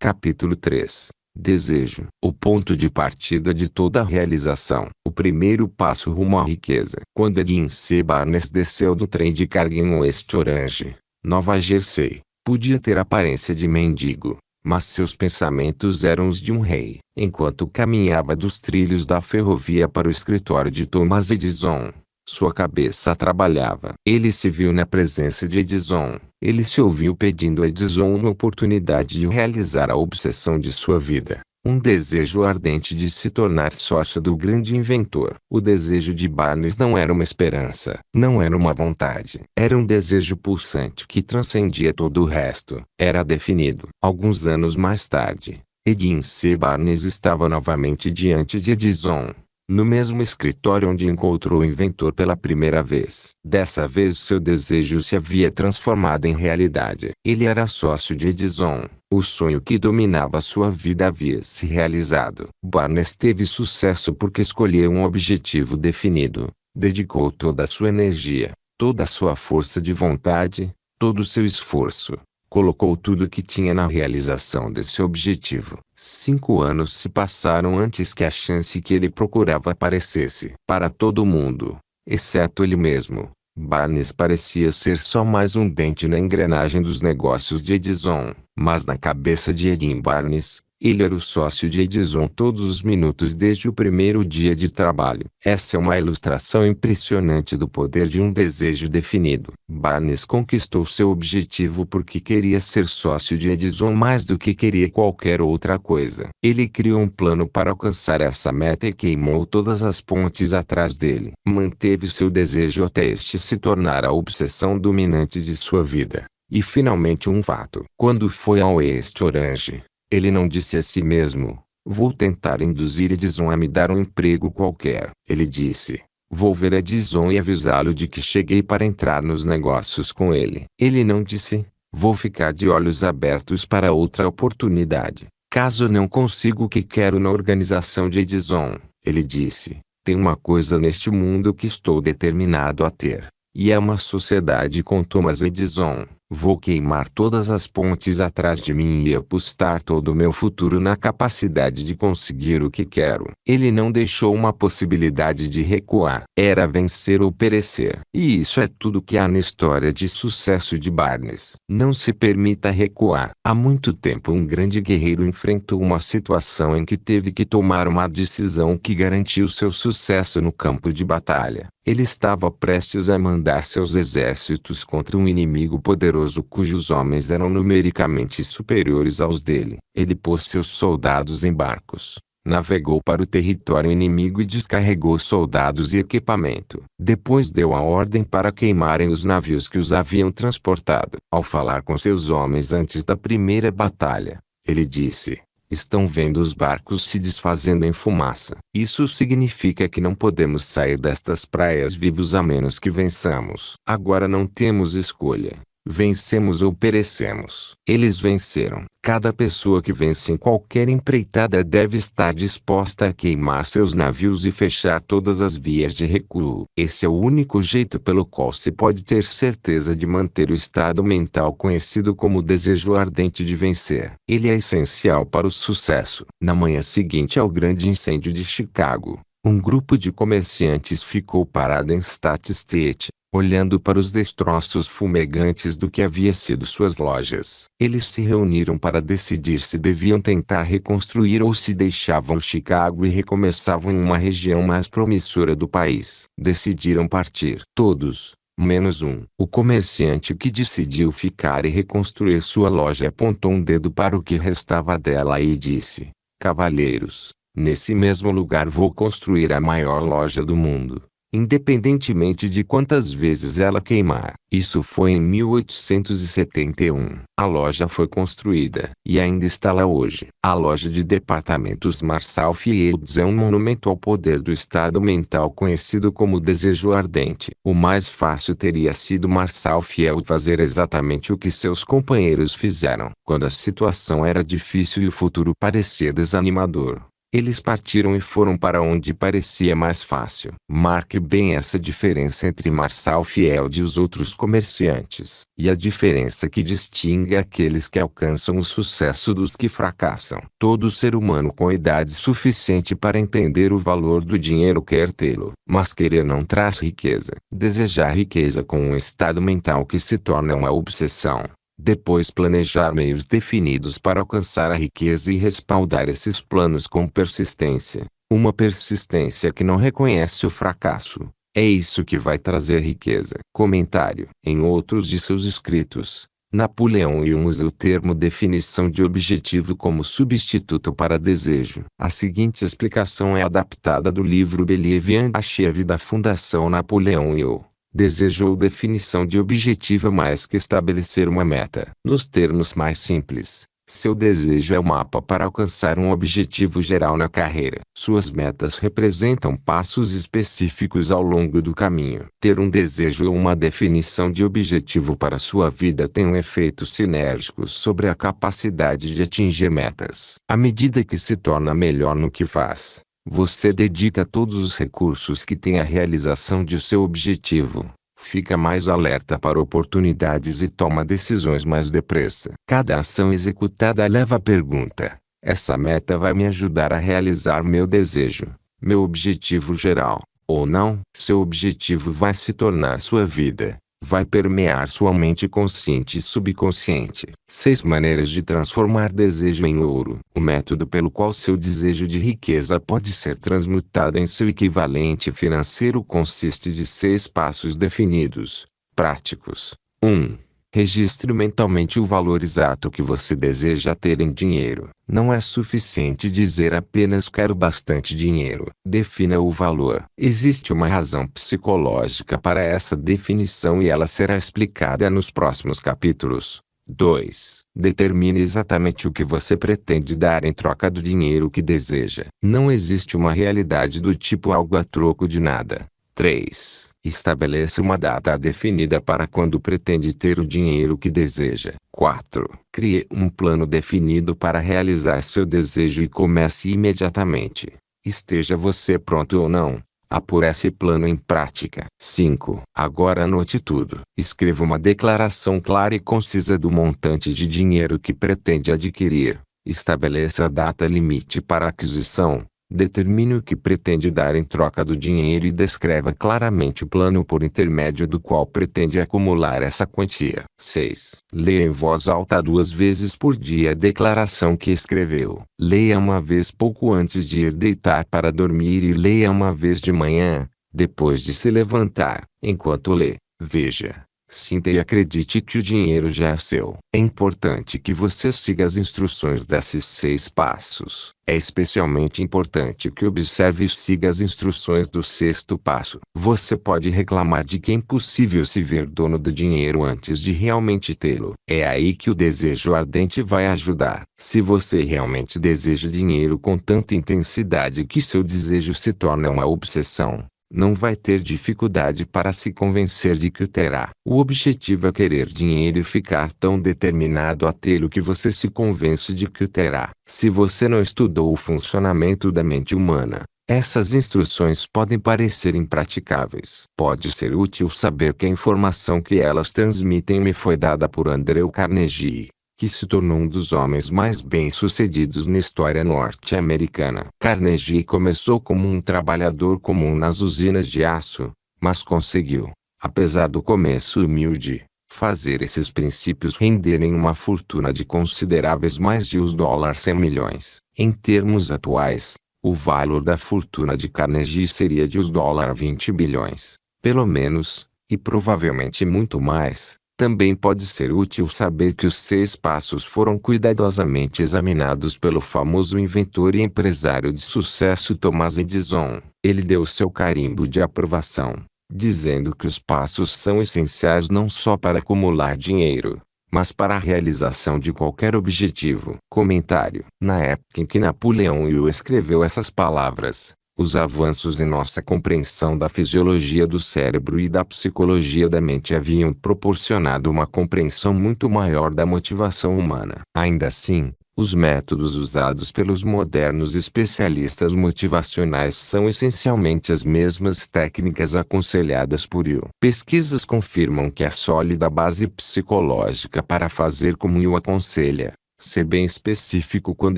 Capítulo 3. Desejo. O ponto de partida de toda realização. O primeiro passo rumo à riqueza. Quando Edwin C. Barnes desceu do trem de carga em West Orange, Nova Jersey, podia ter aparência de mendigo, mas seus pensamentos eram os de um rei. Enquanto caminhava dos trilhos da ferrovia para o escritório de Thomas Edison, sua cabeça trabalhava. Ele se viu na presença de Edison. Ele se ouviu pedindo a Edison uma oportunidade de realizar a obsessão de sua vida. Um desejo ardente de se tornar sócio do grande inventor. O desejo de Barnes não era uma esperança, não era uma vontade. Era um desejo pulsante que transcendia todo o resto. Era definido. Alguns anos mais tarde, Edwin C. Barnes estava novamente diante de Edison, no mesmo escritório onde encontrou o inventor pela primeira vez. Dessa vez seu desejo se havia transformado em realidade. Ele era sócio de Edison. O sonho que dominava sua vida havia se realizado. Barnes teve sucesso porque escolheu um objetivo definido, dedicou toda a sua energia, toda a sua força de vontade, todo o seu esforço. Colocou tudo o que tinha na realização desse objetivo. 5 anos se passaram antes que a chance que ele procurava aparecesse. Para todo mundo, exceto ele mesmo, Barnes parecia ser só mais um dente na engrenagem dos negócios de Edison. Mas na cabeça de Edwin Barnes, ele era o sócio de Edison todos os minutos desde o primeiro dia de trabalho. Essa é uma ilustração impressionante do poder de um desejo definido. Barnes conquistou seu objetivo porque queria ser sócio de Edison mais do que queria qualquer outra coisa. Ele criou um plano para alcançar essa meta e queimou todas as pontes atrás dele. Manteve seu desejo até este se tornar a obsessão dominante de sua vida. E finalmente um fato. Quando foi ao West Orange, ele não disse a si mesmo: vou tentar induzir Edison a me dar um emprego qualquer. Ele disse: vou ver Edison e avisá-lo de que cheguei para entrar nos negócios com ele. Ele não disse: vou ficar de olhos abertos para outra oportunidade, caso não consiga o que quero na organização de Edison. Ele disse: tem uma coisa neste mundo que estou determinado a ter, e é uma sociedade com Thomas Edison. Vou queimar todas as pontes atrás de mim e apostar todo o meu futuro na capacidade de conseguir o que quero. Ele não deixou uma possibilidade de recuar. Era vencer ou perecer. E isso é tudo que há na história de sucesso de Barnes. Não se permita recuar. Há muito tempo um grande guerreiro enfrentou uma situação em que teve que tomar uma decisão que garantiu seu sucesso no campo de batalha. Ele estava prestes a mandar seus exércitos contra um inimigo poderoso cujos homens eram numericamente superiores aos dele. Ele pôs seus soldados em barcos, navegou para o território inimigo e descarregou soldados e equipamento. Depois deu a ordem para queimarem os navios que os haviam transportado. Ao falar com seus homens antes da primeira batalha, ele disse: estão vendo os barcos se desfazendo em fumaça. Isso significa que não podemos sair destas praias vivos a menos que vençamos. Agora não temos escolha. Vencemos ou perecemos. Eles venceram. Cada pessoa que vence em qualquer empreitada deve estar disposta a queimar seus navios e fechar todas as vias de recuo. Esse é o único jeito pelo qual se pode ter certeza de manter o estado mental conhecido como desejo ardente de vencer. Ele é essencial para o sucesso. Na manhã seguinte ao grande incêndio de Chicago, um grupo de comerciantes ficou parado em State Street, olhando para os destroços fumegantes do que havia sido suas lojas. Eles se reuniram para decidir se deviam tentar reconstruir ou se deixavam Chicago e recomeçavam em uma região mais promissora do país. Decidiram partir. Todos, menos um. O comerciante que decidiu ficar e reconstruir sua loja apontou um dedo para o que restava dela e disse: cavalheiros, nesse mesmo lugar vou construir a maior loja do mundo, independentemente de quantas vezes ela queimar. Isso foi em 1871. A loja foi construída e ainda está lá hoje. A loja de departamentos Marshall Fields é um monumento ao poder do estado mental conhecido como desejo ardente. O mais fácil teria sido Marshall Field fazer exatamente o que seus companheiros fizeram. Quando a situação era difícil e o futuro parecia desanimador, Eles partiram e foram para onde parecia mais fácil. Marque bem essa diferença entre Marçal Field e os outros comerciantes. E a diferença que distingue aqueles que alcançam o sucesso dos que fracassam. Todo ser humano com idade suficiente para entender o valor do dinheiro quer tê-lo. Mas querer não traz riqueza. Desejar riqueza com um estado mental que se torna uma obsessão. Depois planejar meios definidos para alcançar a riqueza e respaldar esses planos com persistência. Uma persistência que não reconhece o fracasso. É isso que vai trazer riqueza. Comentário. Em outros de seus escritos, Napoleão Hill usa o termo definição de objetivo como substituto para desejo. A seguinte explicação é adaptada do livro Believe and Achieve da Fundação Napoleão Hill. Desejo ou definição de objetivo é mais que estabelecer uma meta. Nos termos mais simples, seu desejo é o mapa para alcançar um objetivo geral na carreira. Suas metas representam passos específicos ao longo do caminho. Ter um desejo ou uma definição de objetivo para sua vida tem um efeito sinérgico sobre a capacidade de atingir metas. À medida que se torna melhor no que faz, você dedica todos os recursos que tem à realização de seu objetivo. Fica mais alerta para oportunidades e toma decisões mais depressa. Cada ação executada leva à pergunta: essa meta vai me ajudar a realizar meu desejo, meu objetivo geral, ou não? Seu objetivo vai se tornar sua vida. Vai permear sua mente consciente e subconsciente. 6 maneiras de transformar desejo em ouro. O método pelo qual seu desejo de riqueza pode ser transmutado em seu equivalente financeiro consiste de 6 passos definidos, práticos. 1. Registre mentalmente o valor exato que você deseja ter em dinheiro. Não é suficiente dizer apenas quero bastante dinheiro. Defina o valor. Existe uma razão psicológica para essa definição e ela será explicada nos próximos capítulos. 2. Determine exatamente o que você pretende dar em troca do dinheiro que deseja. Não existe uma realidade do tipo algo a troco de nada. 3. Estabeleça uma data definida para quando pretende ter o dinheiro que deseja. 4. Crie um plano definido para realizar seu desejo e comece imediatamente. Esteja você pronto ou não, a pôr esse plano em prática. 5. Agora anote tudo. Escreva uma declaração clara e concisa do montante de dinheiro que pretende adquirir. Estabeleça a data limite para a aquisição. Determine o que pretende dar em troca do dinheiro e descreva claramente o plano por intermédio do qual pretende acumular essa quantia. 6. Leia em voz alta 2 vezes por dia a declaração que escreveu. Leia uma vez pouco antes de ir deitar para dormir e leia uma vez de manhã, depois de se levantar. Enquanto lê, veja, sinta e acredite que o dinheiro já é seu. É importante que você siga as instruções desses 6 passos. É especialmente importante que observe e siga as instruções do 6º passo. Você pode reclamar de que é impossível se ver dono do dinheiro antes de realmente tê-lo. É aí que o desejo ardente vai ajudar. Se você realmente deseja dinheiro com tanta intensidade que seu desejo se torna uma obsessão, não vai ter dificuldade para se convencer de que o terá. O objetivo é querer dinheiro e ficar tão determinado a tê-lo que você se convence de que o terá. Se você não estudou o funcionamento da mente humana, essas instruções podem parecer impraticáveis. Pode ser útil saber que a informação que elas transmitem me foi dada por Andrew Carnegie, que se tornou um dos homens mais bem-sucedidos na história norte-americana. Carnegie começou como um trabalhador comum nas usinas de aço, mas conseguiu, apesar do começo humilde, fazer esses princípios renderem uma fortuna de consideráveis mais de $100 milhões. Em termos atuais, o valor da fortuna de Carnegie seria de $20 bilhões, pelo menos, e provavelmente muito mais. Também pode ser útil saber que os 6 passos foram cuidadosamente examinados pelo famoso inventor e empresário de sucesso Thomas Edison. Ele deu seu carimbo de aprovação, dizendo que os passos são essenciais não só para acumular dinheiro, mas para a realização de qualquer objetivo. Comentário. Na época em que Napoleão Hill escreveu essas palavras, os avanços em nossa compreensão da fisiologia do cérebro e da psicologia da mente haviam proporcionado uma compreensão muito maior da motivação humana. Ainda assim, Os métodos usados pelos modernos especialistas motivacionais são essencialmente as mesmas técnicas aconselhadas por Yu. Pesquisas confirmam que a sólida base psicológica para fazer como Yu aconselha, ser bem específico quando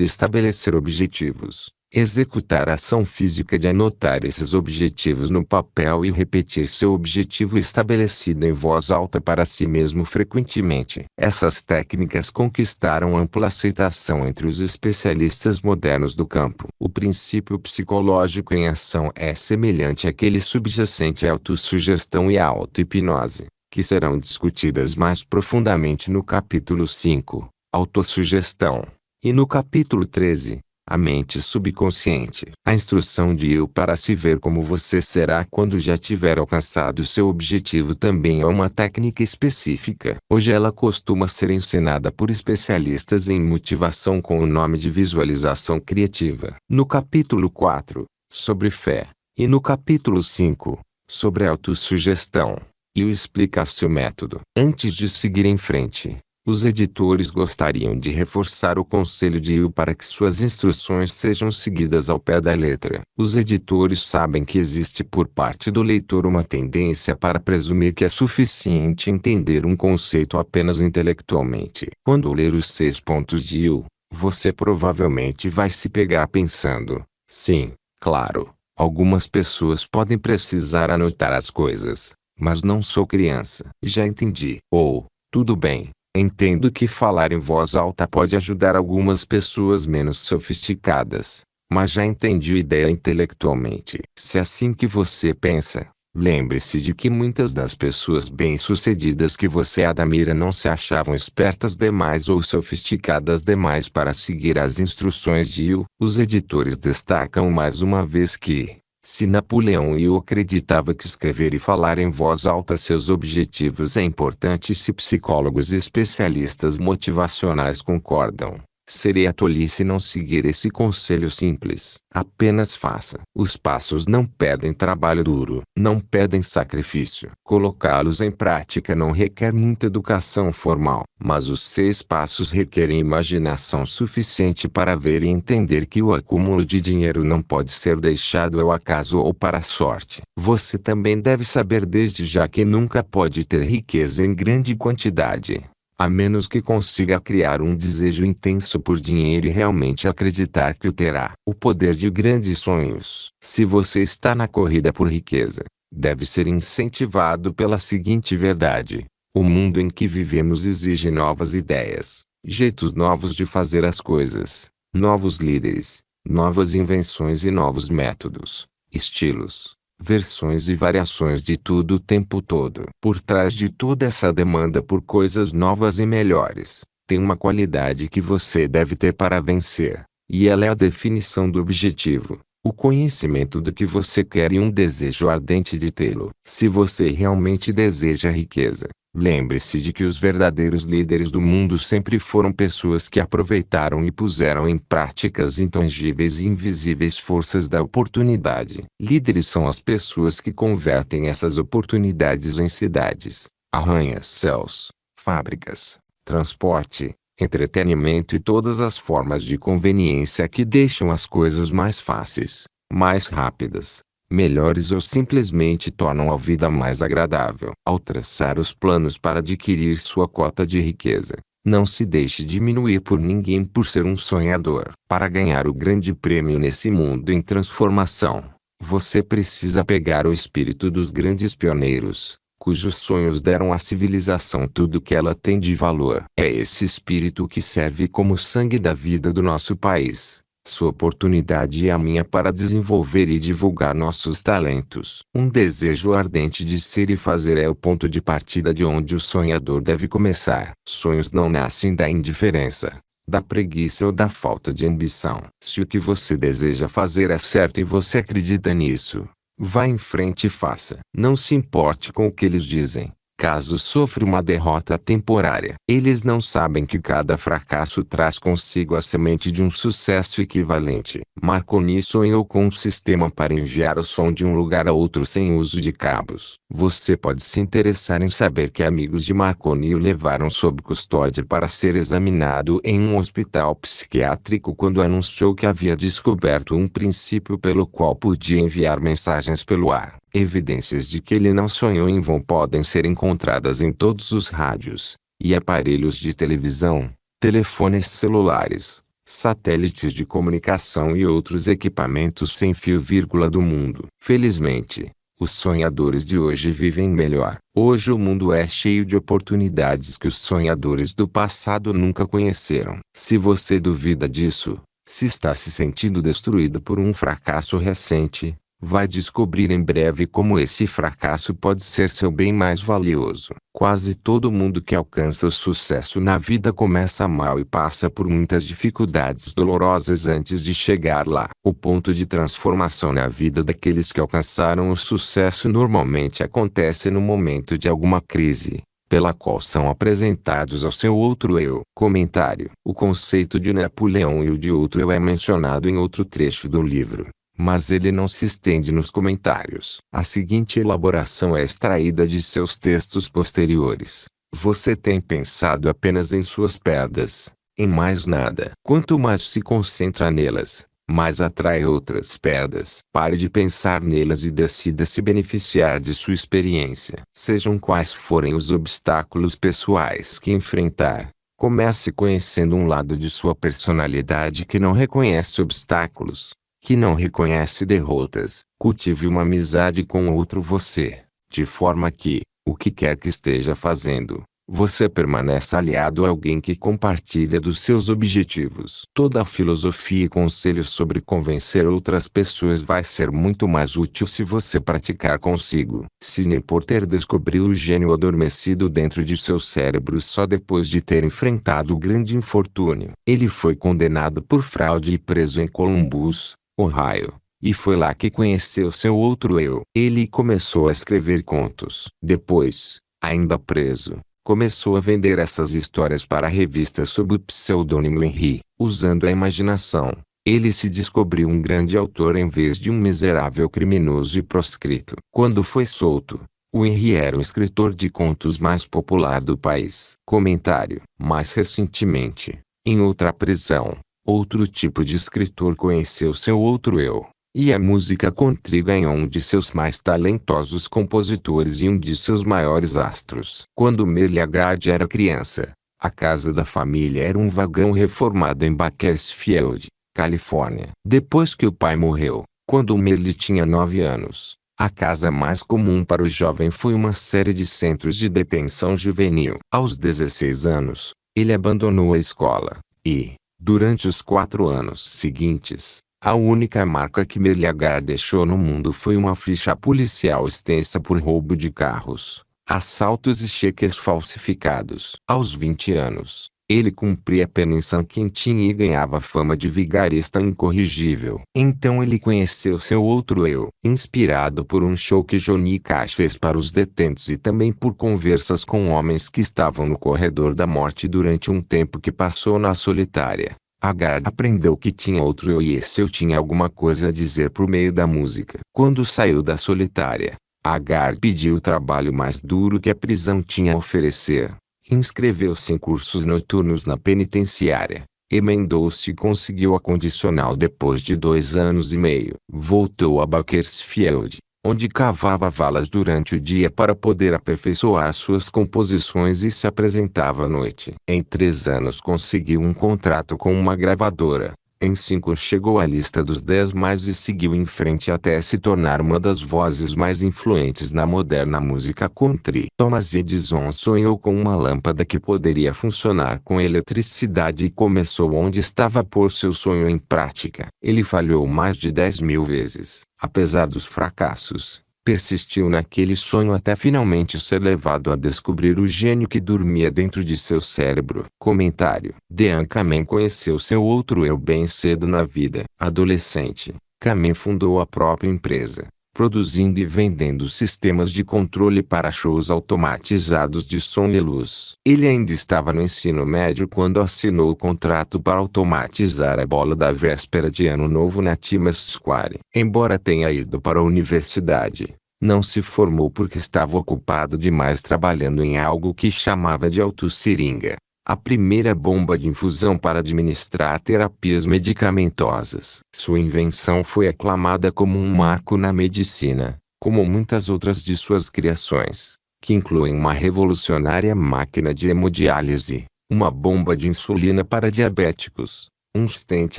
estabelecer objetivos, executar a ação física de anotar esses objetivos no papel e repetir seu objetivo estabelecido em voz alta para si mesmo frequentemente. Essas técnicas conquistaram ampla aceitação entre os especialistas modernos do campo. O princípio psicológico em ação é semelhante àquele subjacente à autossugestão e à auto-hipnose, que serão discutidas mais profundamente no capítulo 5, Autossugestão, e no capítulo 13, a mente subconsciente. A instrução de Yu para se ver como você será quando já tiver alcançado seu objetivo também é uma técnica específica. Hoje ela costuma ser ensinada por especialistas em motivação com o nome de visualização criativa. No capítulo 4, sobre fé, e no capítulo 5, sobre autossugestão, Yu explica seu método. Antes de seguir em frente, os editores gostariam de reforçar o conselho de Yu para que suas instruções sejam seguidas ao pé da letra. Os editores sabem que existe por parte do leitor uma tendência para presumir que é suficiente entender um conceito apenas intelectualmente. Quando ler os 6 pontos de Yu, você provavelmente vai se pegar pensando: sim, claro, algumas pessoas podem precisar anotar as coisas, mas não sou criança. Já entendi. Ou, tudo bem. Entendo que falar em voz alta pode ajudar algumas pessoas menos sofisticadas, mas já entendi a ideia intelectualmente. Se é assim que você pensa, lembre-se de que muitas das pessoas bem-sucedidas que você admira não se achavam espertas demais ou sofisticadas demais para seguir as instruções de Yu. Os editores destacam mais uma vez que, se Napoleão Hill acreditava que escrever e falar em voz alta seus objetivos é importante e se psicólogos e especialistas motivacionais concordam, seria tolice não seguir esse conselho simples. Apenas faça. Os passos não pedem trabalho duro, não pedem sacrifício. Colocá-los em prática não requer muita educação formal, mas os 6 passos requerem imaginação suficiente para ver e entender que o acúmulo de dinheiro não pode ser deixado ao acaso ou para a sorte. Você também deve saber desde já que nunca pode ter riqueza em grande quantidade, a menos que consiga criar um desejo intenso por dinheiro e realmente acreditar que o terá. O poder de grandes sonhos. Se você está na corrida por riqueza, deve ser incentivado pela seguinte verdade: o mundo em que vivemos exige novas ideias, jeitos novos de fazer as coisas, novos líderes, novas invenções e novos métodos, estilos, versões e variações de tudo o tempo todo. Por trás de toda essa demanda por coisas novas e melhores, tem uma qualidade que você deve ter para vencer, e ela é a definição do objetivo, o conhecimento do que você quer e um desejo ardente de tê-lo. Se você realmente deseja riqueza, lembre-se de que os verdadeiros líderes do mundo sempre foram pessoas que aproveitaram e puseram em prática as intangíveis e invisíveis forças da oportunidade. Líderes são as pessoas que convertem essas oportunidades em cidades, arranha-céus, fábricas, transporte, entretenimento e todas as formas de conveniência que deixam as coisas mais fáceis, mais rápidas, melhores ou simplesmente tornam a vida mais agradável. Ao traçar os planos para adquirir sua cota de riqueza, não se deixe diminuir por ninguém por ser um sonhador. Para ganhar o grande prêmio nesse mundo em transformação, você precisa pegar o espírito dos grandes pioneiros, cujos sonhos deram à civilização tudo que ela tem de valor. É esse espírito que serve como sangue da vida do nosso país. Sua oportunidade é a minha para desenvolver e divulgar nossos talentos. Um desejo ardente de ser e fazer é o ponto de partida de onde o sonhador deve começar. Sonhos não nascem da indiferença, da preguiça ou da falta de ambição. Se o que você deseja fazer é certo e você acredita nisso, vá em frente e faça. Não se importe com o que eles dizem. casos sofre uma derrota temporária. Eles não sabem que cada fracasso traz consigo a semente de um sucesso equivalente. Marconi sonhou com um sistema para enviar o som de um lugar a outro sem uso de cabos. Você pode se interessar em saber que amigos de Marconi o levaram sob custódia para ser examinado em um hospital psiquiátrico quando anunciou que havia descoberto um princípio pelo qual podia enviar mensagens pelo ar. Evidências de que ele não sonhou em vão podem ser encontradas em todos os rádios e aparelhos de televisão, telefones celulares, satélites de comunicação e outros equipamentos sem fio vírgula do mundo. Felizmente, os sonhadores de hoje vivem melhor. Hoje o mundo é cheio de oportunidades que os sonhadores do passado nunca conheceram. Se você duvida disso, se está se sentindo destruído por um fracasso recente, vai descobrir em breve como esse fracasso pode ser seu bem mais valioso. Quase todo mundo que alcança o sucesso na vida começa mal e passa por muitas dificuldades dolorosas antes de chegar lá. O ponto de transformação na vida daqueles que alcançaram o sucesso normalmente acontece no momento de alguma crise, pela qual são apresentados ao seu outro eu. Comentário: o conceito de Napoleão e o de outro eu é mencionado em outro trecho do livro, mas ele não se estende nos comentários. A seguinte elaboração é extraída de seus textos posteriores. Você tem pensado apenas em suas perdas, em mais nada. Quanto mais se concentra nelas, mais atrai outras perdas. Pare de pensar nelas e decida se beneficiar de sua experiência. Sejam quais forem os obstáculos pessoais que enfrentar, comece conhecendo um lado de sua personalidade que não reconhece obstáculos, que não reconhece derrotas. Cultive uma amizade com outro você, de forma que, o que quer que esteja fazendo, você permaneça aliado a alguém que compartilha dos seus objetivos. Toda a filosofia e conselhos sobre convencer outras pessoas vai ser muito mais útil se você praticar consigo. Sidney Porter descobriu o gênio adormecido dentro de seu cérebro só depois de ter enfrentado o grande infortúnio. Ele foi condenado por fraude e preso em Columbus, Ohio, e foi lá que conheceu seu outro eu. Ele começou a escrever contos. Depois, ainda preso, começou a vender essas histórias para revistas sob o pseudônimo Henry. Usando a imaginação, ele se descobriu um grande autor em vez de um miserável criminoso e proscrito. Quando foi solto, o Henry era o escritor de contos mais popular do país. Comentário: mais recentemente, em outra prisão, outro tipo de escritor conheceu seu outro eu, e a música country ganhou um de seus mais talentosos compositores e um de seus maiores astros. Quando Merle Haggard era criança, a casa da família era um vagão reformado em Bakersfield, Califórnia. Depois que o pai morreu, quando Merle tinha 9 anos, a casa mais comum para o jovem foi uma série de centros de detenção juvenil. Aos 16 anos, ele abandonou a escola, e, durante os 4 anos seguintes, a única marca que Merle Haggard deixou no mundo foi uma ficha policial extensa por roubo de carros, assaltos e cheques falsificados. Aos 20 anos, ele cumpria pena em San Quentin e ganhava fama de vigarista incorrigível. Então ele conheceu seu outro eu. Inspirado por um show que Johnny Cash fez para os detentos e também por conversas com homens que estavam no corredor da morte durante um tempo que passou na solitária, Haggard aprendeu que tinha outro eu e esse eu tinha alguma coisa a dizer por meio da música. Quando saiu da solitária, Haggard pediu o trabalho mais duro que a prisão tinha a oferecer. Inscreveu-se em cursos noturnos na penitenciária, emendou-se e conseguiu a condicional depois de 2 anos e meio. Voltou a Bakersfield, onde cavava valas durante o dia para poder aperfeiçoar suas composições e se apresentava à noite. Em 3 anos conseguiu um contrato com uma gravadora. Em 5 chegou à lista dos 10 mais e seguiu em frente até se tornar uma das vozes mais influentes na moderna música country. Thomas Edison sonhou com uma lâmpada que poderia funcionar com eletricidade e começou onde estava a pôr seu sonho em prática. Ele falhou mais de 10.000 vezes. Apesar dos fracassos, persistiu naquele sonho até finalmente ser levado a descobrir o gênio que dormia dentro de seu cérebro. Comentário: Dean Kamen conheceu seu outro eu bem cedo na vida. Adolescente, Kamen fundou a própria empresa, produzindo e vendendo sistemas de controle para shows automatizados de som e luz. Ele ainda estava no ensino médio quando assinou o contrato para automatizar a bola da véspera de Ano Novo na Times Square. Embora tenha ido para a universidade, não se formou porque estava ocupado demais trabalhando em algo que chamava de autosseringa, a primeira bomba de infusão para administrar terapias medicamentosas. Sua invenção foi aclamada como um marco na medicina, como muitas outras de suas criações, que incluem uma revolucionária máquina de hemodiálise, uma bomba de insulina para diabéticos, um stent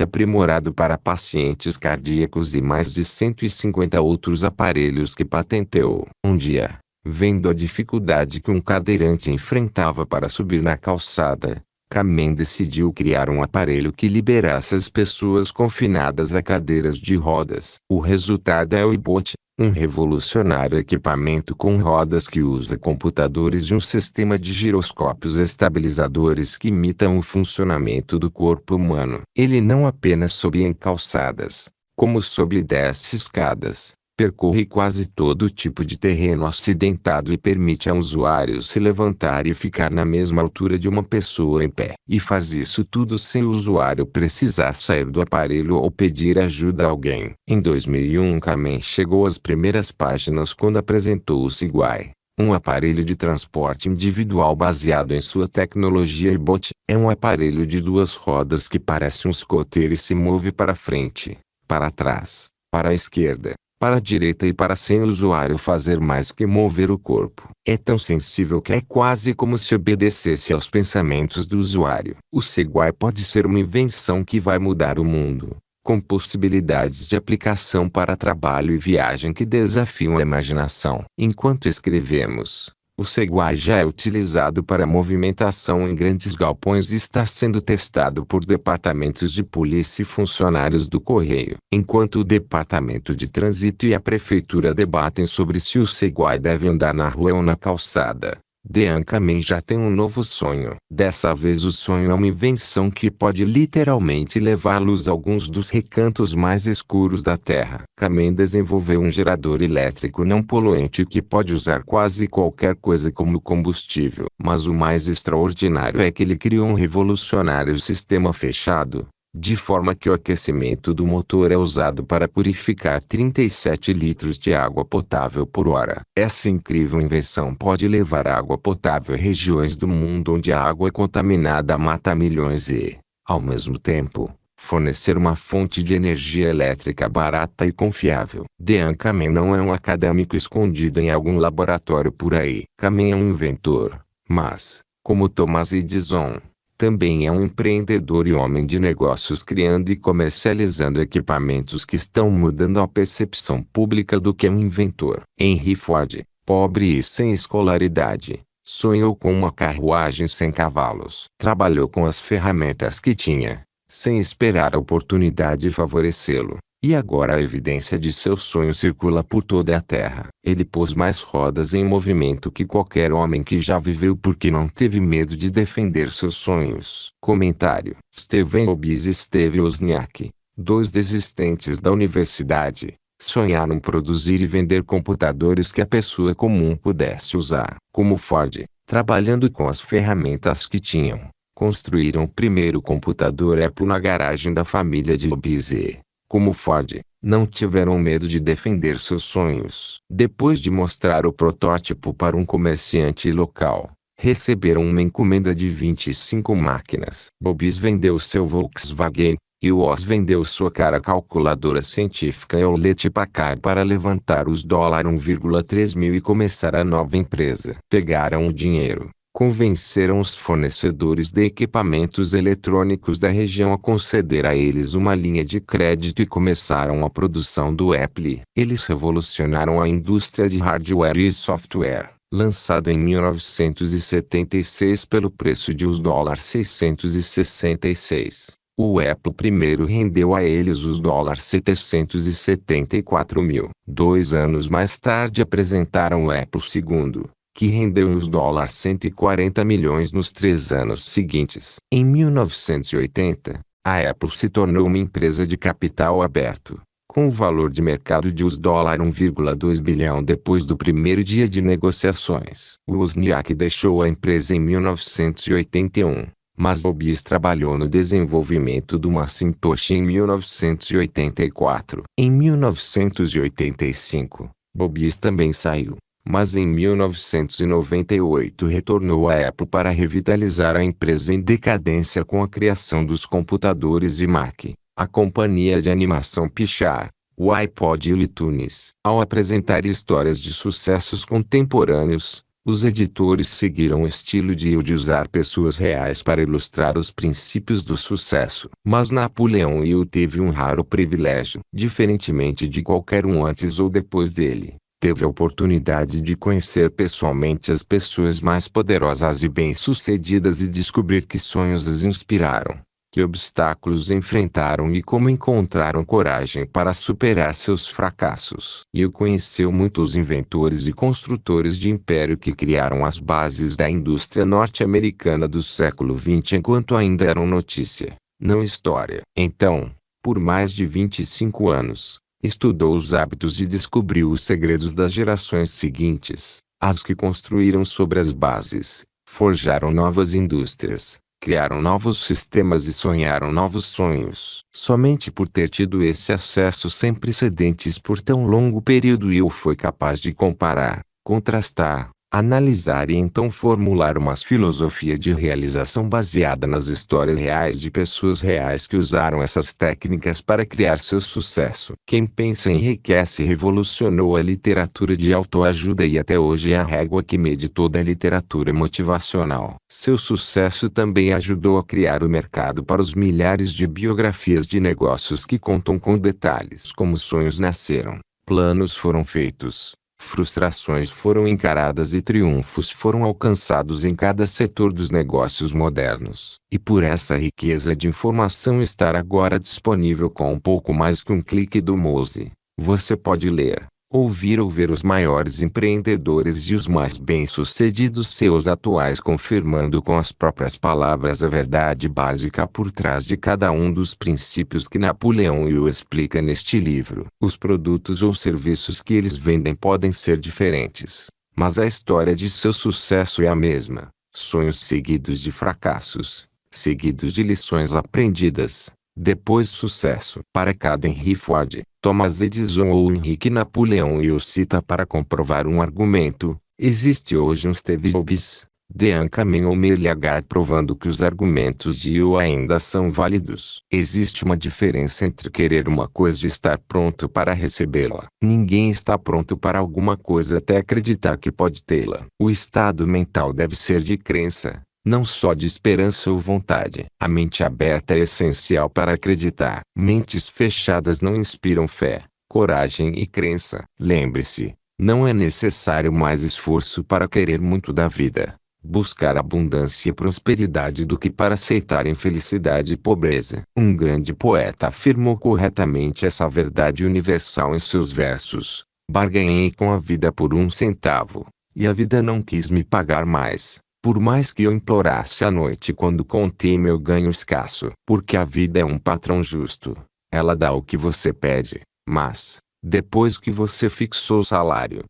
aprimorado para pacientes cardíacos e mais de 150 outros aparelhos que patenteou. Um dia, vendo a dificuldade que um cadeirante enfrentava para subir na calçada, Kamen decidiu criar um aparelho que liberasse as pessoas confinadas a cadeiras de rodas. O resultado é o iBot, um revolucionário equipamento com rodas que usa computadores e um sistema de giroscópios estabilizadores que imitam o funcionamento do corpo humano. Ele não apenas sobe em calçadas, como sobe e desce escadas, percorre quase todo tipo de terreno acidentado e permite ao usuário se levantar e ficar na mesma altura de uma pessoa em pé. E faz isso tudo sem o usuário precisar sair do aparelho ou pedir ajuda a alguém. Em 2001, Kamen chegou às primeiras páginas quando apresentou o Segway, um aparelho de transporte individual baseado em sua tecnologia iBot. É um aparelho de duas rodas que parece um scooter e se move para frente, para trás, para a esquerda, para a direita e para sem o usuário fazer mais que mover o corpo. É tão sensível que é quase como se obedecesse aos pensamentos do usuário. O Segway pode ser uma invenção que vai mudar o mundo, com possibilidades de aplicação para trabalho e viagem que desafiam a imaginação. Enquanto escrevemos, o Segway já é utilizado para movimentação em grandes galpões e está sendo testado por departamentos de polícia e funcionários do correio. Enquanto o Departamento de Trânsito e a Prefeitura debatem sobre se o Segway deve andar na rua ou na calçada, Dean Kamen já tem um novo sonho. Dessa vez o sonho é uma invenção que pode literalmente levar luz a alguns dos recantos mais escuros da Terra. Kamen desenvolveu um gerador elétrico não poluente que pode usar quase qualquer coisa como combustível. Mas o mais extraordinário é que ele criou um revolucionário sistema fechado, de forma que o aquecimento do motor é usado para purificar 37 litros de água potável por hora. Essa incrível invenção pode levar água potável a regiões do mundo onde a água contaminada mata milhões e, ao mesmo tempo, fornecer uma fonte de energia elétrica barata e confiável. Dean Kamen não é um acadêmico escondido em algum laboratório por aí. Kamen é um inventor, mas, como Thomas Edison, também é um empreendedor e homem de negócios criando e comercializando equipamentos que estão mudando a percepção pública do que é um inventor. Henry Ford, pobre e sem escolaridade, sonhou com uma carruagem sem cavalos. Trabalhou com as ferramentas que tinha, sem esperar a oportunidade favorecê-lo. E agora a evidência de seu sonho circula por toda a Terra. Ele pôs mais rodas em movimento que qualquer homem que já viveu porque não teve medo de defender seus sonhos. Comentário: Steven Hobbes e Steve Wozniak, dois desistentes da universidade, sonharam produzir e vender computadores que a pessoa comum pudesse usar. Como Ford, trabalhando com as ferramentas que tinham, construíram o primeiro computador Apple na garagem da família de Hobbes e, como Ford, não tiveram medo de defender seus sonhos. Depois de mostrar o protótipo para um comerciante local, receberam uma encomenda de 25 máquinas. Hobbes vendeu seu Volkswagen, e Woz vendeu sua cara calculadora científica Hewlett Packard para levantar os $1,3 mil e começar a nova empresa. Pegaram o dinheiro, convenceram os fornecedores de equipamentos eletrônicos da região a conceder a eles uma linha de crédito e começaram a produção do Apple. Eles revolucionaram a indústria de hardware e software. Lançado em 1976 pelo preço de $666, o Apple primeiro rendeu a eles os $774 mil. 2 anos mais tarde apresentaram o Apple II, que rendeu os $140 milhões nos 3 anos seguintes. Em 1980, a Apple se tornou uma empresa de capital aberto, com o valor de mercado de US$1,2 bilhão depois do primeiro dia de negociações. Wozniak deixou a empresa em 1981, mas Bobis trabalhou no desenvolvimento do Macintosh em 1984. Em 1985, Bobis também saiu, mas em 1998 retornou à Apple para revitalizar a empresa em decadência com a criação dos computadores iMac, a companhia de animação Pixar, o iPod e o iTunes. Ao apresentar histórias de sucessos contemporâneos, os editores seguiram o estilo de Hill de usar pessoas reais para ilustrar os princípios do sucesso. Mas Napoleão Hill teve um raro privilégio. Diferentemente de qualquer um antes ou depois dele, teve a oportunidade de conhecer pessoalmente as pessoas mais poderosas e bem-sucedidas e descobrir que sonhos as inspiraram, que obstáculos enfrentaram e como encontraram coragem para superar seus fracassos. E conheceu muitos inventores e construtores de império que criaram as bases da indústria norte-americana do século XX enquanto ainda eram notícia, não história. Então, por mais de 25 anos, estudou os hábitos e descobriu os segredos das gerações seguintes, as que construíram sobre as bases, forjaram novas indústrias, criaram novos sistemas e sonharam novos sonhos. Somente por ter tido esse acesso sem precedentes por tão longo período Hill foi capaz de comparar, contrastar, analisar e então formular uma filosofia de realização baseada nas histórias reais de pessoas reais que usaram essas técnicas para criar seu sucesso. Quem pensa enriquece revolucionou a literatura de autoajuda e até hoje é a régua que mede toda a literatura motivacional. Seu sucesso também ajudou a criar o mercado para os milhares de biografias de negócios que contam com detalhes como sonhos nasceram, planos foram feitos, frustrações foram encaradas e triunfos foram alcançados em cada setor dos negócios modernos. E por essa riqueza de informação estar agora disponível com um pouco mais que um clique do mouse, você pode ler, ouvir ou ver os maiores empreendedores e os mais bem-sucedidos seus atuais confirmando com as próprias palavras a verdade básica por trás de cada um dos princípios que Napoleão Hill explica neste livro. Os produtos ou serviços que eles vendem podem ser diferentes, mas a história de seu sucesso é a mesma. Sonhos seguidos de fracassos, seguidos de lições aprendidas, depois sucesso. Para cada Henry Ford, Thomas Edison ou Henrique Napoleão Hill cita para comprovar um argumento, existe hoje um Steve Jobs, Dean Kamen ou Merle Lagarde provando que os argumentos de Hill ainda são válidos. Existe uma diferença entre querer uma coisa e estar pronto para recebê-la. Ninguém está pronto para alguma coisa até acreditar que pode tê-la. O estado mental deve ser de crença, não só de esperança ou vontade. A mente aberta é essencial para acreditar. Mentes fechadas não inspiram fé, coragem e crença. Lembre-se, não é necessário mais esforço para querer muito da vida, buscar abundância e prosperidade do que para aceitar infelicidade e pobreza. Um grande poeta afirmou corretamente essa verdade universal em seus versos: barganhei com a vida por 1 centavo, e a vida não quis me pagar mais. Por mais que eu implorasse à noite quando contei meu ganho escasso. Porque a vida é um patrão justo. Ela dá o que você pede, mas, depois que você fixou o salário,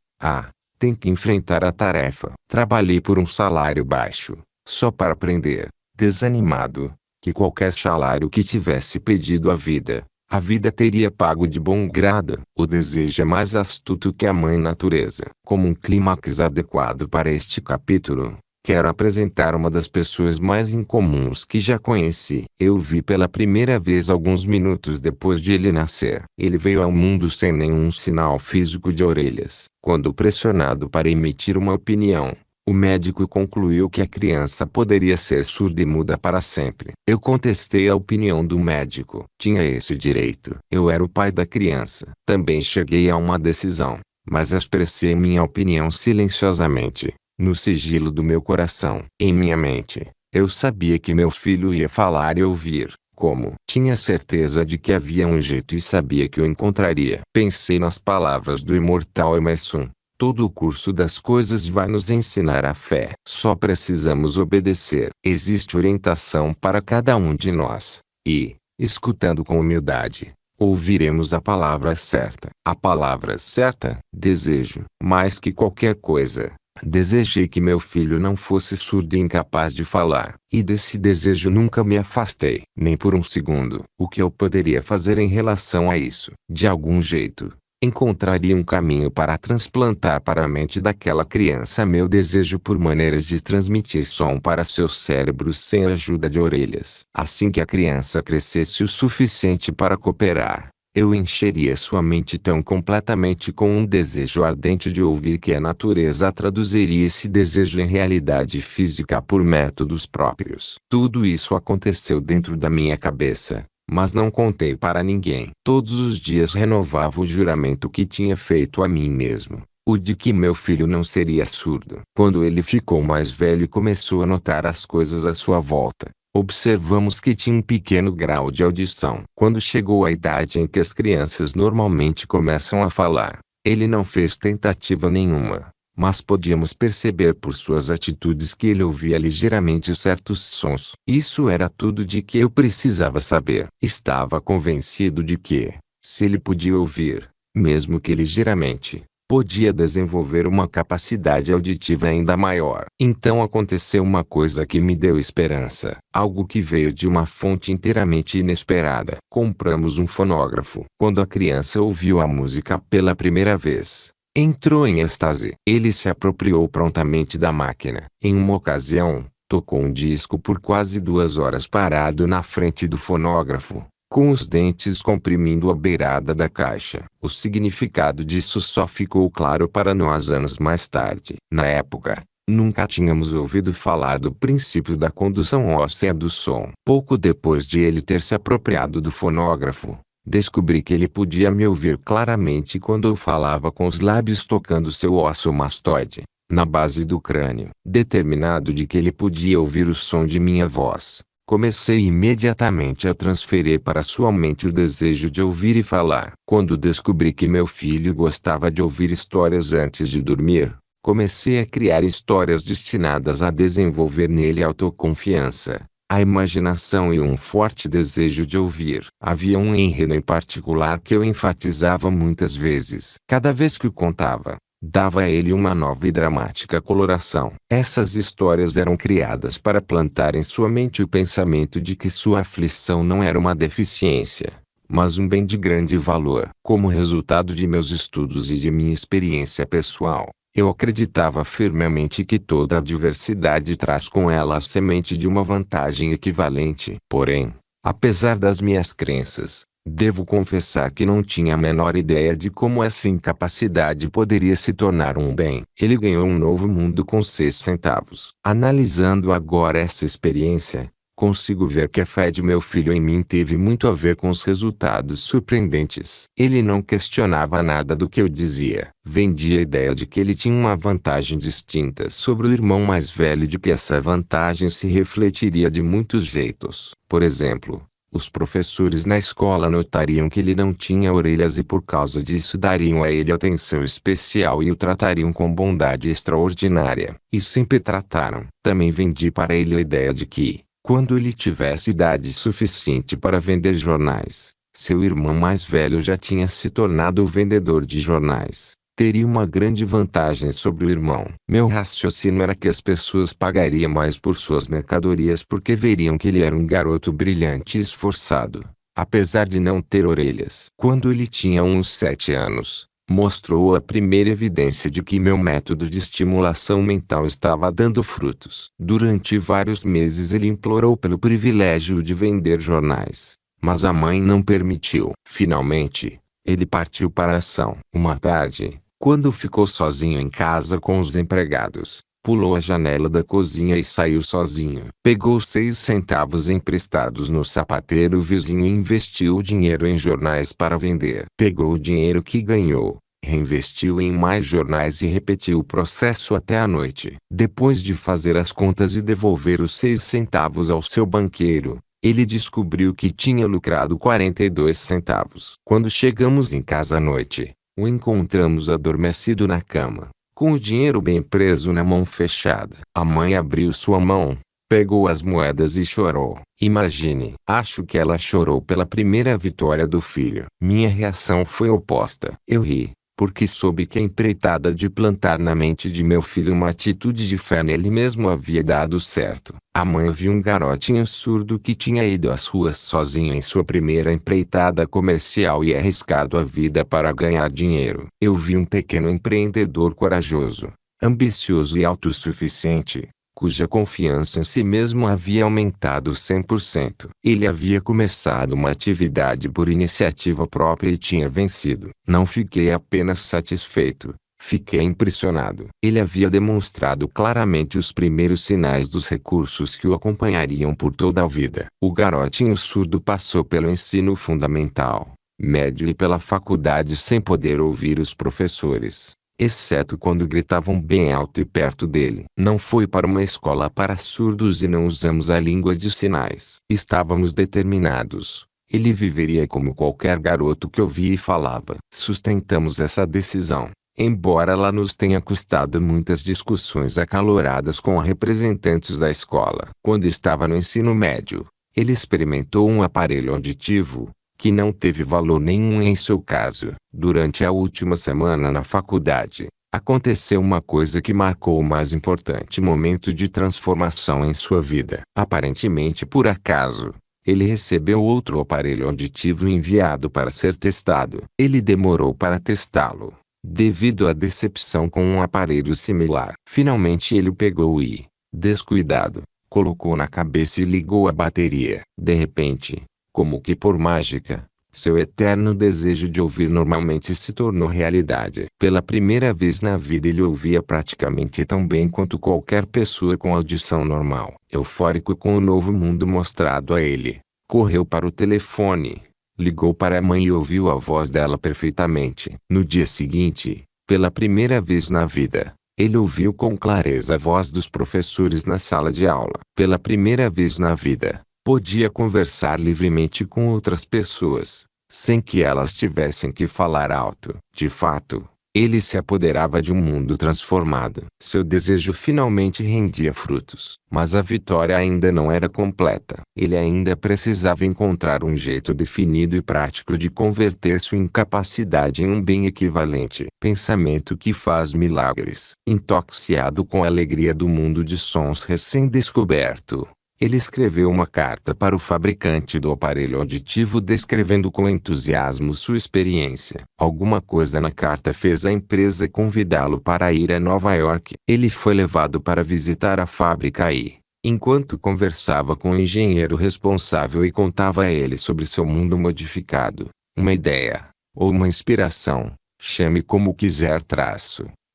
tem que enfrentar a tarefa. Trabalhei por um salário baixo, só para aprender, desanimado, que qualquer salário que tivesse pedido à vida, a vida teria pago de bom grado. O desejo é mais astuto que a mãe natureza. Como um clímax adequado para este capítulo, quero apresentar uma das pessoas mais incomuns que já conheci. Eu vi pela primeira vez alguns minutos depois de ele nascer. Ele veio ao mundo sem nenhum sinal físico de orelhas. Quando pressionado para emitir uma opinião, o médico concluiu que a criança poderia ser surda e muda para sempre. Eu contestei a opinião do médico. Tinha esse direito. Eu era o pai da criança. Também cheguei a uma decisão, mas expressei minha opinião silenciosamente, no sigilo do meu coração. Em minha mente, eu sabia que meu filho ia falar e ouvir. Como? Tinha certeza de que havia um jeito e sabia que o encontraria. Pensei nas palavras do imortal Emerson: todo o curso das coisas vai nos ensinar a fé. Só precisamos obedecer. Existe orientação para cada um de nós. E, escutando com humildade, ouviremos a palavra certa. A palavra certa, desejo. Mais que qualquer coisa, desejei que meu filho não fosse surdo e incapaz de falar. E desse desejo nunca me afastei, nem por um segundo. O que eu poderia fazer em relação a isso? De algum jeito, encontraria um caminho para transplantar para a mente daquela criança meu desejo por maneiras de transmitir som para seu cérebro sem a ajuda de orelhas. Assim que a criança crescesse o suficiente para cooperar, eu encheria sua mente tão completamente com um desejo ardente de ouvir que a natureza traduziria esse desejo em realidade física por métodos próprios. Tudo isso aconteceu dentro da minha cabeça, mas não contei para ninguém. Todos os dias renovava o juramento que tinha feito a mim mesmo, o de que meu filho não seria surdo. Quando ele ficou mais velho e começou a notar as coisas à sua volta, observamos que tinha um pequeno grau de audição. Quando chegou a idade em que as crianças normalmente começam a falar, ele não fez tentativa nenhuma, mas podíamos perceber por suas atitudes que ele ouvia ligeiramente certos sons. Isso era tudo de que eu precisava saber. Estava convencido de que, se ele podia ouvir, mesmo que ligeiramente, podia desenvolver uma capacidade auditiva ainda maior. Então aconteceu uma coisa que me deu esperança. Algo que veio de uma fonte inteiramente inesperada. Compramos um fonógrafo. Quando a criança ouviu a música pela primeira vez, entrou em êxtase. Ele se apropriou prontamente da máquina. Em uma ocasião, tocou um disco por quase 2 horas parado na frente do fonógrafo, com os dentes comprimindo a beirada da caixa. O significado disso só ficou claro para nós anos mais tarde. Na época, nunca tínhamos ouvido falar do princípio da condução óssea do som. Pouco depois de ele ter se apropriado do fonógrafo, descobri que ele podia me ouvir claramente quando eu falava com os lábios tocando seu osso mastoide, na base do crânio. Determinado de que ele podia ouvir o som de minha voz, comecei imediatamente a transferir para sua mente o desejo de ouvir e falar. Quando descobri que meu filho gostava de ouvir histórias antes de dormir, comecei a criar histórias destinadas a desenvolver nele a autoconfiança, a imaginação e um forte desejo de ouvir. Havia um enredo em particular que eu enfatizava muitas vezes. Cada vez que o contava, dava a ele uma nova e dramática coloração. Essas histórias eram criadas para plantar em sua mente o pensamento de que sua aflição não era uma deficiência, mas um bem de grande valor. Como resultado de meus estudos e de minha experiência pessoal, eu acreditava firmemente que toda adversidade traz com ela a semente de uma vantagem equivalente. Porém, apesar das minhas crenças, devo confessar que não tinha a menor ideia de como essa incapacidade poderia se tornar um bem. Ele ganhou um novo mundo com 6 centavos. Analisando agora essa experiência, consigo ver que a fé de meu filho em mim teve muito a ver com os resultados surpreendentes. Ele não questionava nada do que eu dizia. Vendia a ideia de que ele tinha uma vantagem distinta sobre o irmão mais velho e de que essa vantagem se refletiria de muitos jeitos. Por exemplo, os professores na escola notariam que ele não tinha orelhas e por causa disso dariam a ele atenção especial e o tratariam com bondade extraordinária. E sempre trataram. Também vendi para ele a ideia de que, quando ele tivesse idade suficiente para vender jornais, seu irmão mais velho já tinha se tornado o vendedor de jornais, teria uma grande vantagem sobre o irmão. Meu raciocínio era que as pessoas pagariam mais por suas mercadorias porque veriam que ele era um garoto brilhante e esforçado, apesar de não ter orelhas. Quando ele tinha uns 7 anos, mostrou a primeira evidência de que meu método de estimulação mental estava dando frutos. Durante vários meses ele implorou pelo privilégio de vender jornais, mas a mãe não permitiu. Finalmente, ele partiu para a ação. Uma tarde, quando ficou sozinho em casa com os empregados, pulou a janela da cozinha e saiu sozinho. Pegou 6 centavos emprestados no sapateiro vizinho e investiu o dinheiro em jornais para vender. Pegou o dinheiro que ganhou, reinvestiu em mais jornais e repetiu o processo até a noite. Depois de fazer as contas e devolver os 6 centavos ao seu banqueiro, ele descobriu que tinha lucrado 42 centavos. Quando chegamos em casa à noite, o encontramos adormecido na cama, com o dinheiro bem preso na mão fechada. A mãe abriu sua mão, Pegou as moedas e chorou. Imagine. Acho que ela chorou pela primeira vitória do filho. Minha reação foi oposta. Eu ri, porque soube que a empreitada de plantar na mente de meu filho uma atitude de fé nele mesmo havia dado certo. A mãe viu um garotinho surdo que tinha ido às ruas sozinho em sua primeira empreitada comercial e arriscado a vida para ganhar dinheiro. Eu vi um pequeno empreendedor corajoso, ambicioso e autossuficiente, cuja confiança em si mesmo havia aumentado 100%. Ele havia começado uma atividade por iniciativa própria e tinha vencido. Não fiquei apenas satisfeito, fiquei impressionado. Ele havia demonstrado claramente os primeiros sinais dos recursos que o acompanhariam por toda a vida. O garotinho surdo passou pelo ensino fundamental, médio e pela faculdade sem poder ouvir os professores, exceto quando gritavam bem alto e perto dele. Não foi para uma escola para surdos e não usamos a língua de sinais. Estávamos determinados. Ele viveria como qualquer garoto que ouvia e falava. Sustentamos essa decisão, embora ela nos tenha custado muitas discussões acaloradas com representantes da escola. Quando estava no ensino médio, ele experimentou um aparelho auditivo, que não teve valor nenhum em seu caso. Durante a última semana na faculdade, aconteceu uma coisa que marcou o mais importante momento de transformação em sua vida. Aparentemente por acaso, ele recebeu outro aparelho auditivo enviado para ser testado. Ele demorou para testá-lo, devido à decepção com um aparelho similar. Finalmente ele o pegou e, descuidado, colocou na cabeça e ligou a bateria. De repente, como que por mágica, seu eterno desejo de ouvir normalmente se tornou realidade. Pela primeira vez na vida ele ouvia praticamente tão bem quanto qualquer pessoa com audição normal. Eufórico com o novo mundo mostrado a ele, correu para o telefone, ligou para a mãe e ouviu a voz dela perfeitamente. No dia seguinte, pela primeira vez na vida, ele ouviu com clareza a voz dos professores na sala de aula. Pela primeira vez na vida, podia conversar livremente com outras pessoas, sem que elas tivessem que falar alto. De fato, ele se apoderava de um mundo transformado. Seu desejo finalmente rendia frutos. Mas a vitória ainda não era completa. Ele ainda precisava encontrar um jeito definido e prático de converter sua incapacidade em um bem equivalente. Pensamento que faz milagres. Intoxicado com a alegria do mundo de sons recém-descoberto, ele escreveu uma carta para o fabricante do aparelho auditivo descrevendo com entusiasmo sua experiência. Alguma coisa na carta fez a empresa convidá-lo para ir a Nova York. Ele foi levado para visitar a fábrica e, enquanto conversava com o engenheiro responsável e contava a ele sobre seu mundo modificado, uma ideia, ou uma inspiração, chame como quiser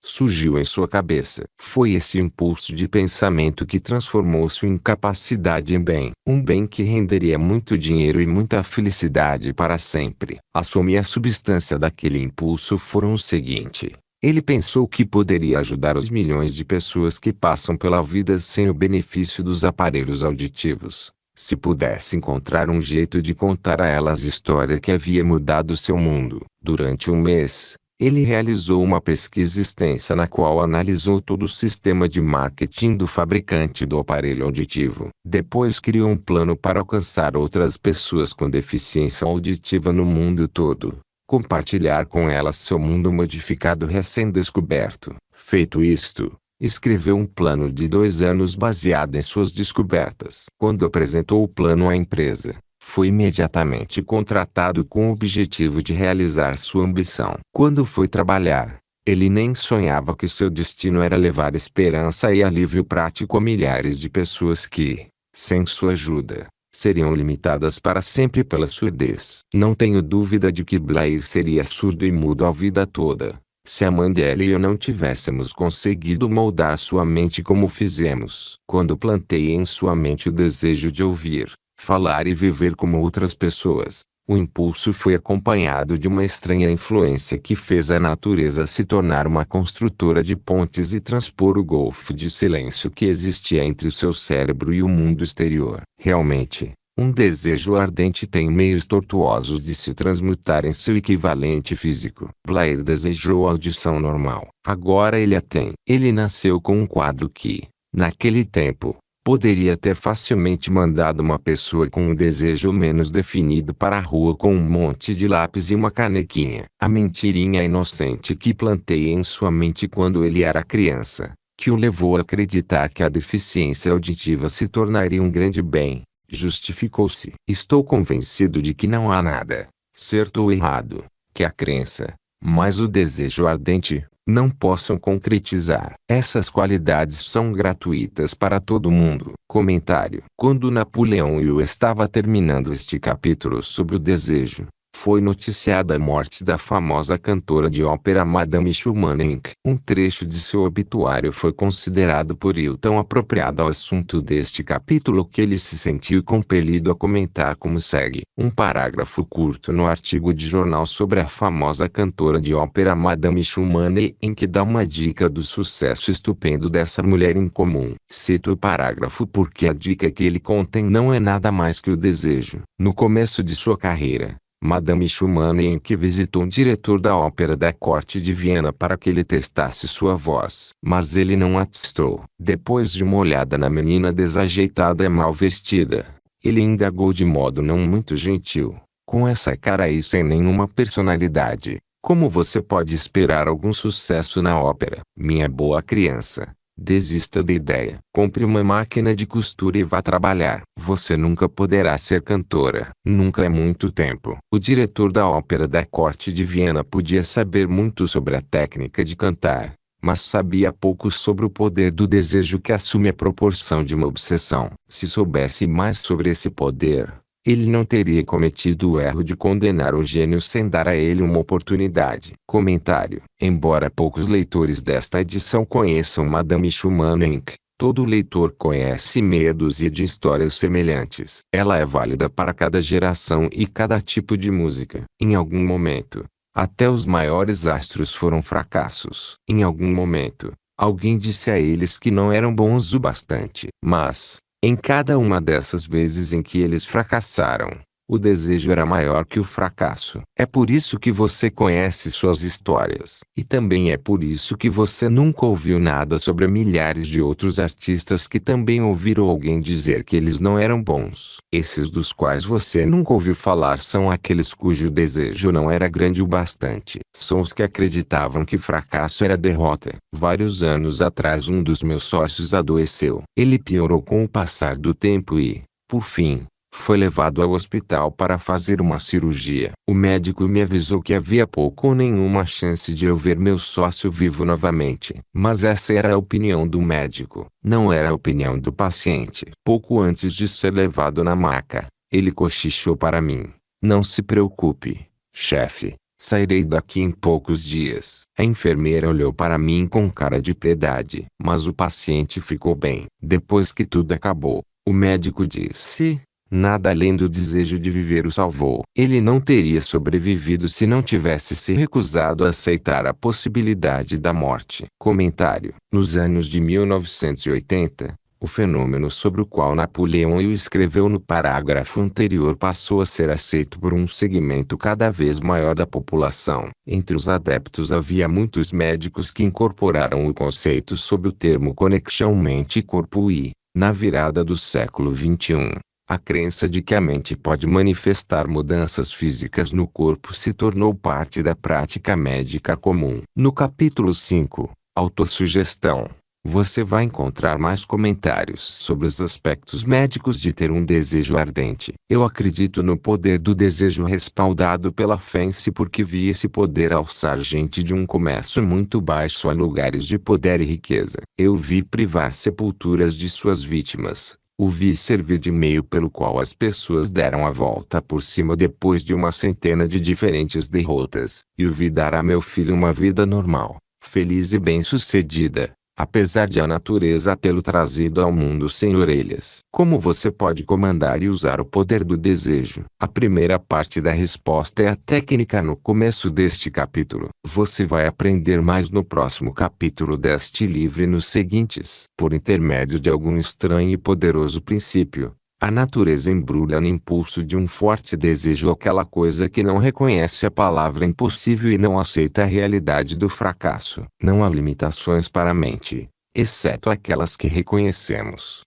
surgiu em sua cabeça. Foi esse impulso de pensamento que transformou sua incapacidade em bem. Um bem que renderia muito dinheiro e muita felicidade para sempre. A soma e a substância daquele impulso foram o seguinte. Ele pensou que poderia ajudar os milhões de pessoas que passam pela vida sem o benefício dos aparelhos auditivos. Se pudesse encontrar um jeito de contar a elas a história que havia mudado seu mundo. Durante um mês, ele realizou uma pesquisa extensa na qual analisou todo o sistema de marketing do fabricante do aparelho auditivo. Depois criou um plano para alcançar outras pessoas com deficiência auditiva no mundo todo, compartilhar com elas seu mundo modificado recém-descoberto. Feito isto, escreveu um plano de 2 anos baseado em suas descobertas. Quando apresentou o plano à empresa, foi imediatamente contratado com o objetivo de realizar sua ambição. Quando foi trabalhar, ele nem sonhava que seu destino era levar esperança e alívio prático a milhares de pessoas que, sem sua ajuda, seriam limitadas para sempre pela surdez. Não tenho dúvida de que Blair seria surdo e mudo a vida toda, se a mãe dela e eu não tivéssemos conseguido moldar sua mente como fizemos. Quando plantei em sua mente o desejo de ouvir, falar e viver como outras pessoas, o impulso foi acompanhado de uma estranha influência que fez a natureza se tornar uma construtora de pontes e transpor o golfo de silêncio que existia entre o seu cérebro e o mundo exterior. Realmente, um desejo ardente tem meios tortuosos de se transmutar em seu equivalente físico. Blair desejou audição normal. Agora ele a tem. Ele nasceu com um quadro que, naquele tempo, Poderia ter facilmente mandado uma pessoa com um desejo menos definido para a rua com um monte de lápis e uma canequinha. A mentirinha inocente que plantei em sua mente quando ele era criança, que o levou a acreditar que a deficiência auditiva se tornaria um grande bem, justificou-se. Estou convencido de que não há nada, certo ou errado, que a crença, mas o desejo ardente, não possam concretizar. Essas qualidades são gratuitas para todo mundo. Comentário: quando Napoleão Hill estava terminando este capítulo sobre o desejo, foi noticiada a morte da famosa cantora de ópera Madame Schumann. Um trecho de seu obituário foi considerado por Hill tão apropriado ao assunto deste capítulo que ele se sentiu compelido a comentar como segue. Um parágrafo curto no artigo de jornal sobre a famosa cantora de ópera Madame Schumann, em que dá uma dica do sucesso estupendo dessa mulher incomum. Cito o parágrafo porque a dica que ele contém não é nada mais que o desejo. No começo de sua carreira, Madame Schumann visitou um diretor da ópera da corte de Viena para que ele testasse sua voz. Mas ele não a testou. Depois de uma olhada na menina desajeitada e mal vestida, ele indagou de modo não muito gentil: com essa cara aí sem nenhuma personalidade, como você pode esperar algum sucesso na ópera? Minha boa criança, desista da ideia. Compre uma máquina de costura e vá trabalhar. Você nunca poderá ser cantora. Nunca é muito tempo. O diretor da ópera da corte de Viena podia saber muito sobre a técnica de cantar, mas sabia pouco sobre o poder do desejo que assume a proporção de uma obsessão. Se soubesse mais sobre esse poder, ele não teria cometido o erro de condenar o gênio sem dar a ele uma oportunidade. Comentário: embora poucos leitores desta edição conheçam Madame Schumann, todo leitor conhece meia dúzia de histórias semelhantes. Ela é válida para cada geração e cada tipo de música. Em algum momento, até os maiores astros foram fracassos. Em algum momento, alguém disse a eles que não eram bons o bastante. Mas, em cada uma dessas vezes em que eles fracassaram, o desejo era maior que o fracasso. É por isso que você conhece suas histórias. E também é por isso que você nunca ouviu nada sobre milhares de outros artistas que também ouviram alguém dizer que eles não eram bons. Esses dos quais você nunca ouviu falar são aqueles cujo desejo não era grande o bastante. São os que acreditavam que fracasso era derrota. Vários anos atrás um dos meus sócios adoeceu. Ele piorou com o passar do tempo e, por fim, foi levado ao hospital para fazer uma cirurgia. O médico me avisou que havia pouco ou nenhuma chance de eu ver meu sócio vivo novamente. Mas essa era a opinião do médico, não era a opinião do paciente. Pouco antes de ser levado na maca, ele cochichou para mim: não se preocupe, chefe. Sairei daqui em poucos dias. A enfermeira olhou para mim com cara de piedade. Mas o paciente ficou bem. Depois que tudo acabou, o médico disse: nada além do desejo de viver o salvou. Ele não teria sobrevivido se não tivesse se recusado a aceitar a possibilidade da morte. Comentário: nos anos de 1980, o fenômeno sobre o qual Napoleão Hill escreveu no parágrafo anterior passou a ser aceito por um segmento cada vez maior da população. Entre os adeptos havia muitos médicos que incorporaram o conceito sob o termo conexão mente-corpo e, na virada do século XXI, a crença de que a mente pode manifestar mudanças físicas no corpo se tornou parte da prática médica comum. No capítulo 5, Autossugestão, você vai encontrar mais comentários sobre os aspectos médicos de ter um desejo ardente. Eu acredito no poder do desejo respaldado pela fé em si porque vi esse poder alçar gente de um comércio muito baixo a lugares de poder e riqueza. Eu vi privar sepulturas de suas vítimas. O vi servir de meio pelo qual as pessoas deram a volta por cima depois de uma centena de diferentes derrotas. E o vi dar a meu filho uma vida normal, feliz e bem-sucedida, apesar de a natureza tê-lo trazido ao mundo sem orelhas. Como você pode comandar e usar o poder do desejo? A primeira parte da resposta é a técnica no começo deste capítulo. Você vai aprender mais no próximo capítulo deste livro e nos seguintes. Por intermédio de algum estranho e poderoso princípio, a natureza embrulha no impulso de um forte desejo aquela coisa que não reconhece a palavra impossível e não aceita a realidade do fracasso. Não há limitações para a mente, exceto aquelas que reconhecemos.